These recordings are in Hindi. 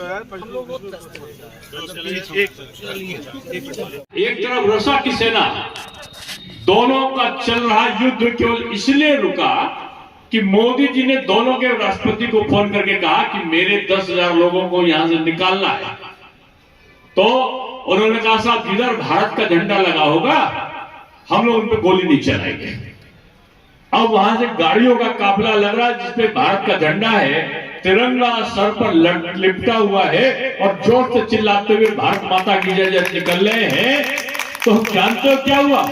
एक तरफ रसा की सेना, दोनों का चल रहा युद्ध केवल इसलिए रुका कि मोदी जी ने दोनों के राष्ट्रपति को फोन करके कहा कि मेरे 10,000 लोगों को यहां से निकालना है। तो उन्होंने कहा साहब जिधर भारत का झंडा लगा होगा हम लोग उन पर गोली नहीं चलाएंगे। अब वहां से गाड़ियों का काफिला लग रहा है जिसपे भारत का झंडा है, तिरंगा सर पर लिपटा हुआ है और जोर से चिल्लाते हुए भारत माता की जय जय निकल रहे हैं। तो हम जानते हो क्या हुआ,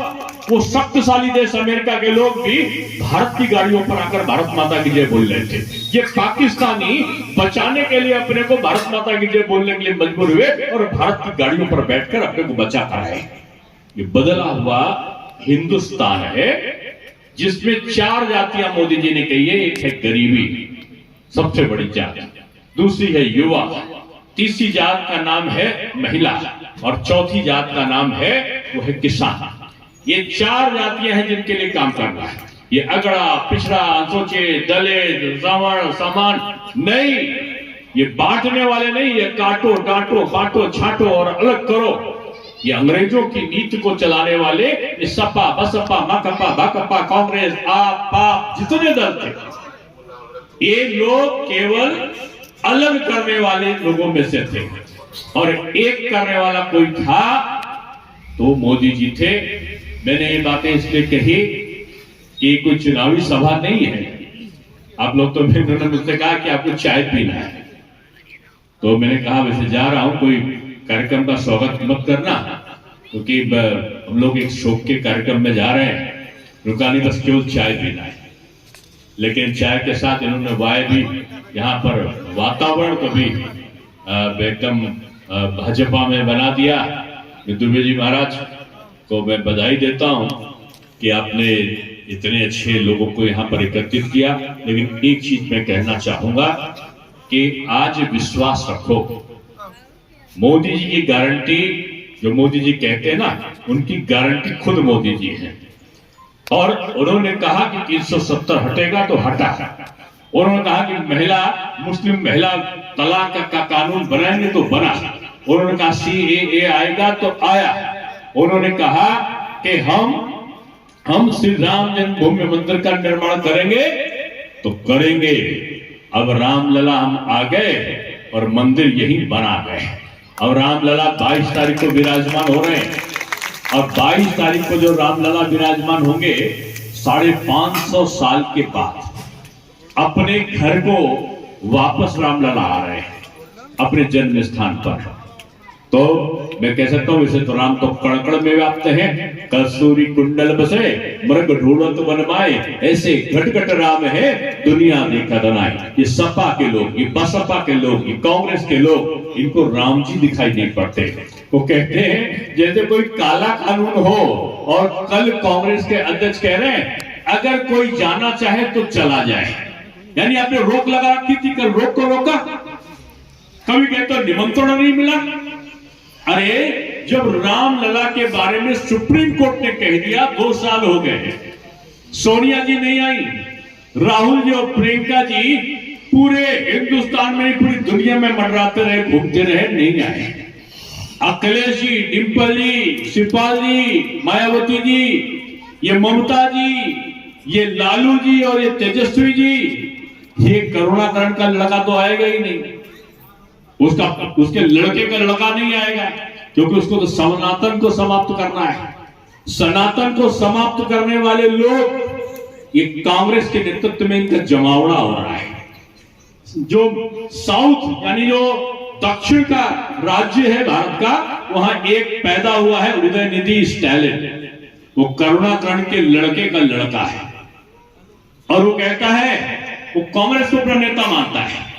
वो शक्तिशाली देश अमेरिका के लोग भी भारत की गाड़ियों पर आकर भारत माता की जय बोल रहे थे। ये पाकिस्तानी बचाने के लिए अपने को भारत माता की जय बोलने के लिए मजबूर हुए और भारत की गाड़ियों पर बैठकर अपने को बचा कर आए। ये बदला हुआ हिंदुस्तान है जिसमें 4 जातियां मोदी जी ने कही है। एक है गरीबी, सबसे बड़ी जात, दूसरी है युवा, तीसरी जात का नाम है महिला और चौथी जात का नाम है वो है किसान। ये 4 जातियां हैं जिनके लिए काम करना है। ये अगड़ा, पिछड़ा, अनुसूचित, दलित, सवर्ण, समान नहीं, ये बांटने वाले नहीं, ये काटो डांटो बांटो छाटो और अलग करो। ये अंग्रेजों की नीति को चलाने वाले ये सपा, बसपा, माकपा, भाकपा, कांग्रेस, आप, पाप जितने दल थे, ये लोग केवल अलग करने वाले लोगों में से थे और एक करने वाला कोई था तो मोदी जी थे। मैंने ये बातें इसलिए कही कि कोई चुनावी सभा नहीं है। आप लोग तो उन्होंने मुझसे कहा कि आपको चाय पीना है, तो मैंने कहा वैसे जा रहा हूं, कोई कार्यक्रम का स्वागत मत करना क्योंकि हम लोग एक शोक के कार्यक्रम में जा रहे हैं, रुका नहीं, बस केवल चाय पीना है। लेकिन चाय के साथ इन्होंने वाय भी यहाँ पर वातावरण को भी एकदम भाजपा में बना दिया। दुबे जी महाराज को मैं बधाई देता हूं कि आपने इतने अच्छे लोगों को यहाँ पर एकत्रित किया। लेकिन एक चीज मैं कहना चाहूंगा कि आज विश्वास रखो, मोदी जी की गारंटी, जो मोदी जी कहते हैं ना, उनकी गारंटी खुद मोदी जी है। और उन्होंने कहा कि 370 हटेगा तो हटा। उन्होंने कहा कि मुस्लिम महिला तलाक का कानून बनाएंगे तो बना। उन्होंने कहा CAA आएगा तो आया। उन्होंने कहा कि हम श्री राम जन्मभूमि मंदिर का निर्माण करेंगे तो करेंगे। अब रामलला हम आ गए और मंदिर यही बना गए। अब रामलला 22 तारीख को विराजमान हो रहे हैं और 22 तारीख को जो रामलला विराजमान होंगे 550 साल के बाद अपने घर को वापस रामलला आ रहे हैं अपने जन्म स्थान पर। तो मैं कह सकता हूं, वैसे तो राम तो कड़कड़ में व्याप्त हैं, कस्तूरी कुंडल बसे मृग ढूंढत बनमाए, ऐसे घट राम है दुनिया देखा दनाए। ये सपा के लोग, ये बसपा के लोग, ये कांग्रेस के लोग, इनको राम जी दिखाई नहीं पड़ते। वो कहते हैं जैसे कोई काला कानून हो। और कल कांग्रेस के अध्यक्ष कह रहे हैं अगर कोई जाना चाहे तो चला जाए, यानी आपने रोक लगा रखी थी, कल रोक को रोका। कभी कहते तो निमंत्रण नहीं मिला। अरे जब रामलला के बारे में सुप्रीम कोर्ट ने कह दिया, 2 साल हो गए, सोनिया जी नहीं आई, राहुल जी और प्रियंका जी पूरे हिंदुस्तान में, पूरी दुनिया में मंडराते रहे, घूमते रहे, नहीं आए। अखिलेश जी, डिंपल जी, शिवपाल जी, मायावती जी, ये ममता जी, ये लालू जी और ये तेजस्वी जी, ये करुणाकरण का लड़का तो आएगा ही नहीं, उसके लड़के का लड़का नहीं आएगा, क्योंकि उसको तो सनातन को समाप्त करना है। सनातन को समाप्त करने वाले लोग, ये कांग्रेस के नेतृत्व में इनका जमावड़ा हो रहा है। जो साउथ यानी जो दक्षिण का राज्य है भारत का, वहां एक पैदा हुआ है उदयनिधि स्टैलिन, वो करुणाकरण के लड़के का लड़का है और वो कहता है, वो कांग्रेस को अपना नेता मानता है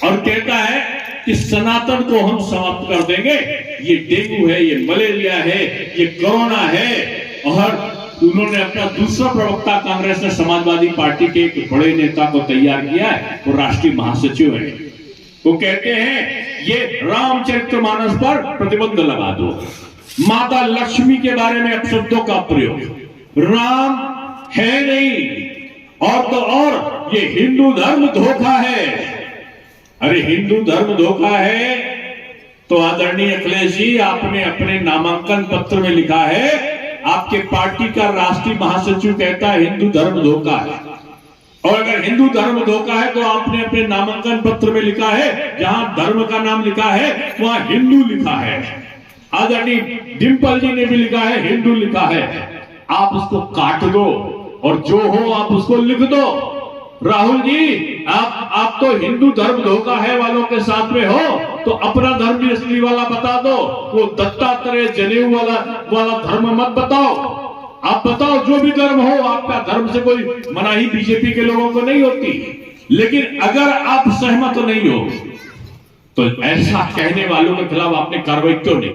और कहता है कि सनातन को हम समाप्त कर देंगे। ये डेंगू है, ये मलेरिया है, ये कोरोना है। और उन्होंने अपना दूसरा प्रवक्ता कांग्रेस ने समाजवादी पार्टी के एक बड़े नेता को तैयार किया है, वो राष्ट्रीय महासचिव है। वो कहते हैं ये रामचरितमानस पर प्रतिबंध लगा दो, माता लक्ष्मी के बारे में अपशब्दों का प्रयोग, राम है नहीं और तो और ये हिंदू धर्म धोखा है। अरे हिंदू धर्म धोखा है तो आदरणीय अखिलेश जी, आपने अपने नामांकन पत्र में लिखा है, आपके पार्टी का राष्ट्रीय महासचिव कहता है हिंदू धर्म धोखा है। और अगर हिंदू धर्म धोखा है तो आपने अपने नामांकन पत्र में लिखा है, जहां धर्म का नाम लिखा है वहां हिंदू लिखा है। आदरणीय डिंपल जी ने भी लिखा है हिंदू लिखा है। आप उसको काट दो और जो हो आप उसको लिख दो। राहुल जी, आप तो हिंदू धर्म धोखा है वालों के साथ में हो, तो अपना धर्म भी असली वाला बता दो। वो दत्तात्रेय जनेऊ वाला धर्म मत बताओ। आप बताओ जो भी धर्म हो, आपका धर्म से कोई मनाही बीजेपी के लोगों को नहीं होती। लेकिन अगर आप सहमत नहीं हो तो ऐसा कहने वालों के खिलाफ आपने कार्रवाई क्यों नहीं